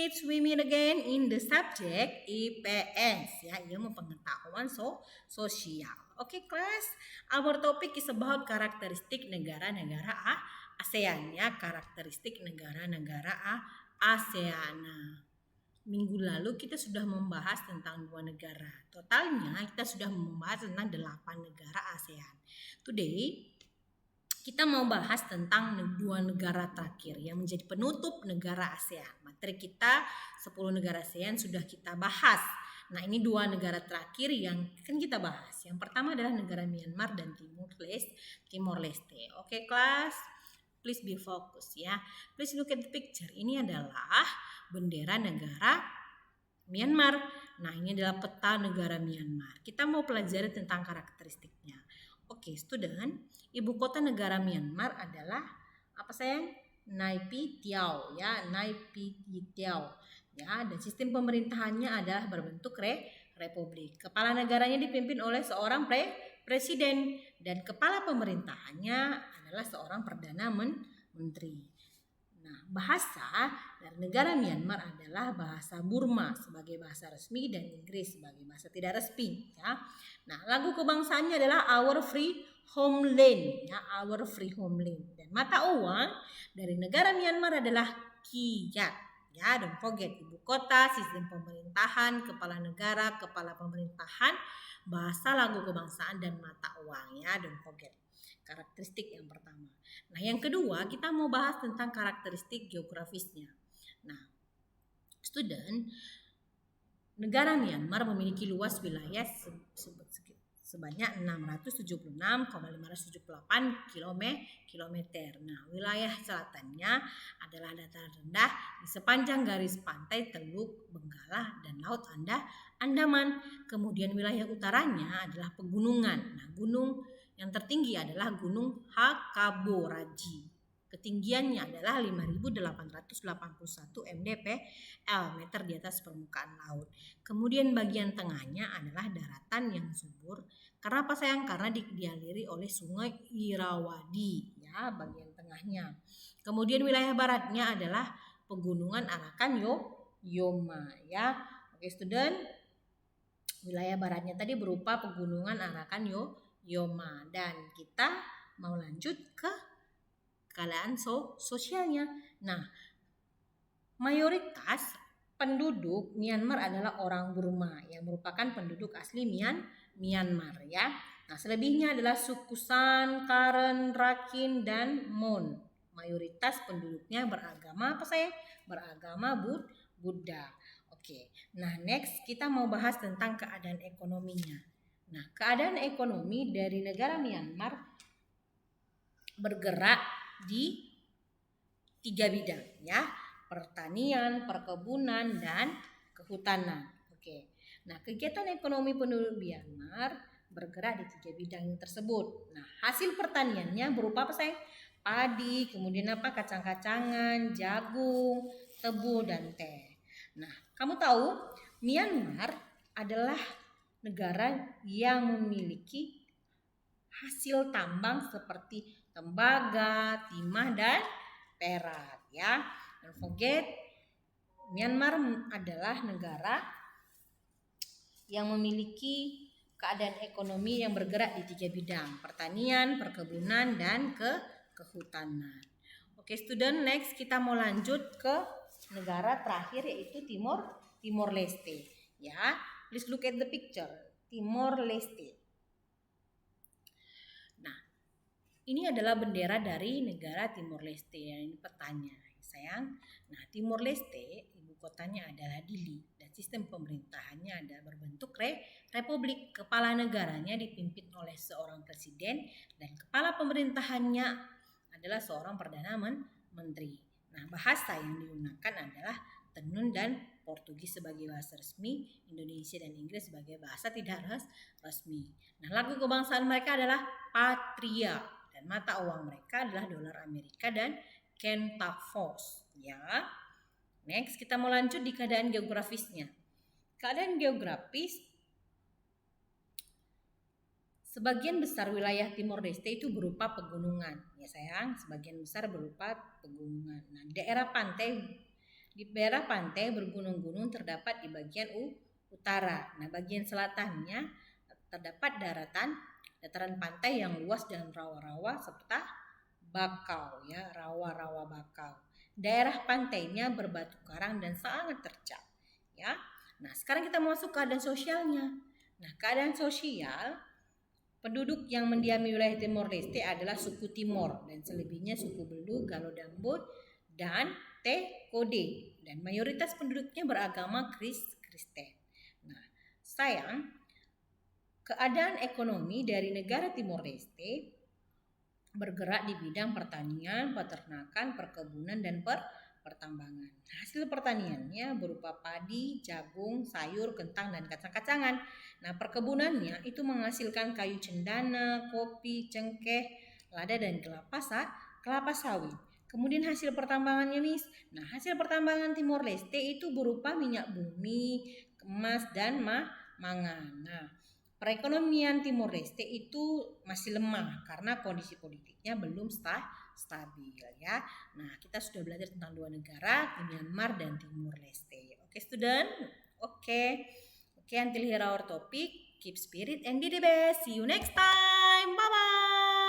kids, we meet again in the subject IPS, ya, ilmu pengetahuan sosial. Okay, class, our topic is about karakteristik negara-negara ASEAN, ya, karakteristik negara-negara ASEAN. Minggu lalu kita sudah membahas tentang 2 negara. Totalnya kita sudah membahas tentang 8 negara ASEAN. Today kita mau bahas tentang 2 negara terakhir yang menjadi penutup negara ASEAN. Materi kita 10 negara ASEAN sudah kita bahas. Nah, ini 2 negara terakhir yang akan kita bahas. Yang pertama adalah negara Myanmar dan Timor Leste. Oke, kelas? Please be focus, ya. Please look at the picture. Ini adalah bendera negara Myanmar. Nah, ini adalah peta negara Myanmar. Kita mau pelajari tentang karakteristiknya. Oke, student, ibu kota negara Myanmar adalah apa sayang? Naypyidaw, ya, Naypyidaw, ya. Dan sistem pemerintahannya adalah berbentuk republik. Kepala negaranya dipimpin oleh seorang presiden dan kepala pemerintahannya adalah seorang perdana menteri. Nah, bahasa dari negara Myanmar adalah bahasa Burma sebagai bahasa resmi dan Inggris sebagai bahasa tidak resmi, ya. Nah, lagu kebangsaannya adalah Our Free Homeland, ya, Our Free Homeland. Dan mata uang dari negara Myanmar adalah Kyat, ya. Don't forget ibu kota, sistem pemerintahan, kepala negara, kepala pemerintahan, bahasa, lagu kebangsaan, dan mata uang, ya. Don't forget. Karakteristik yang pertama. Nah, yang kedua kita mau bahas tentang karakteristik geografisnya. Nah, student, negara Myanmar memiliki luas wilayah sebanyak 676,578 km. Nah, wilayah selatannya adalah dataran rendah di sepanjang garis pantai Teluk Benggala dan Laut Andaman. Kemudian wilayah utaranya adalah pegunungan. Nah, gunung yang tertinggi adalah Gunung Hakaboraji. Ketinggiannya adalah 5.881 mdpl, meter di atas permukaan laut. Kemudian bagian tengahnya adalah daratan yang subur. Karena apa sayang? Karena dialiri oleh sungai Irrawaddy, ya, bagian tengahnya. Kemudian wilayah baratnya adalah pegunungan Arakan Yoma, ya. Oke, student. Wilayah baratnya tadi berupa pegunungan Arakan Yoma, dan kita mau lanjut ke keadaan sosialnya. Nah, mayoritas penduduk Myanmar adalah orang Burma yang merupakan penduduk asli Myanmar, ya. Nah, selebihnya adalah suku San, Karen, Rakhine, dan Mon. Mayoritas penduduknya beragama apa saya? Beragama Buddha. Oke. Nah, next kita mau bahas tentang keadaan ekonominya. Nah, keadaan ekonomi dari negara Myanmar bergerak di 3 bidang, ya. Pertanian, perkebunan, dan kehutanan. Oke. Nah, kegiatan ekonomi penduduk Myanmar bergerak di 3 bidang tersebut. Nah, hasil pertaniannya berupa apa sayang? Padi, kemudian apa? Kacang-kacangan, jagung, tebu, dan teh. Nah, kamu tahu Myanmar adalah negara yang memiliki hasil tambang seperti tembaga, timah, dan perak, ya. Don't forget, Myanmar adalah negara yang memiliki keadaan ekonomi yang bergerak di 3 bidang, pertanian, perkebunan, dan kehutanan. Oke, student, next kita mau lanjut ke negara terakhir yaitu Timor Leste, ya. Please look at the picture. Timor Leste. Nah, ini adalah bendera dari negara Timor Leste, ya. Ini petanya, sayang. Nah, Timor Leste ibu kotanya adalah Dili dan sistem pemerintahannya ada berbentuk republik. Kepala negaranya dipimpin oleh seorang presiden dan kepala pemerintahannya adalah seorang perdana menteri. Nah, bahasa yang digunakan adalah Tenun dan Portugis sebagai bahasa resmi, Indonesia dan Inggris sebagai bahasa tidak resmi. Nah, lagu kebangsaan mereka adalah Patria dan mata uang mereka adalah dolar Amerika dan Kentafos, ya. Next kita mau lanjut di keadaan geografisnya. Keadaan geografis, sebagian besar wilayah Timor Leste itu berupa pegunungan, ya sayang, sebagian besar berupa pegunungan. Nah, daerah pantai Di daerah pantai bergunung-gunung terdapat di bagian utara. Nah, bagian selatannya terdapat dataran pantai yang luas dan rawa-rawa serta bakau ya, rawa-rawa bakau. Daerah pantainya berbatu karang dan sangat terjal ya. Nah, sekarang kita masuk keadaan sosialnya. Nah, keadaan sosial penduduk yang mendiami wilayah Timor Leste adalah suku Timor dan selebihnya suku Belu, Galo Dambut, dan Kode. Dan mayoritas penduduknya beragama Kristen. Nah, sayang, keadaan ekonomi dari negara Timor Leste bergerak di bidang pertanian, peternakan, perkebunan, dan pertambangan. Hasil pertaniannya berupa padi, jagung, sayur, kentang, dan kacang-kacangan. Nah, perkebunannya itu menghasilkan kayu cendana, kopi, cengkeh, lada, dan kelapa sawit. Kemudian hasil pertambangannya, Miss. Nah, hasil pertambangan Timor Leste itu berupa minyak bumi, emas, dan mangan. Nah, perekonomian Timor Leste itu masih lemah karena kondisi politiknya belum stabil ya. Nah, kita sudah belajar tentang dua negara, Myanmar dan Timor Leste. Oke, student? Oke. Until here our topic. Keep spirit and be the best. See you next time. Bye bye.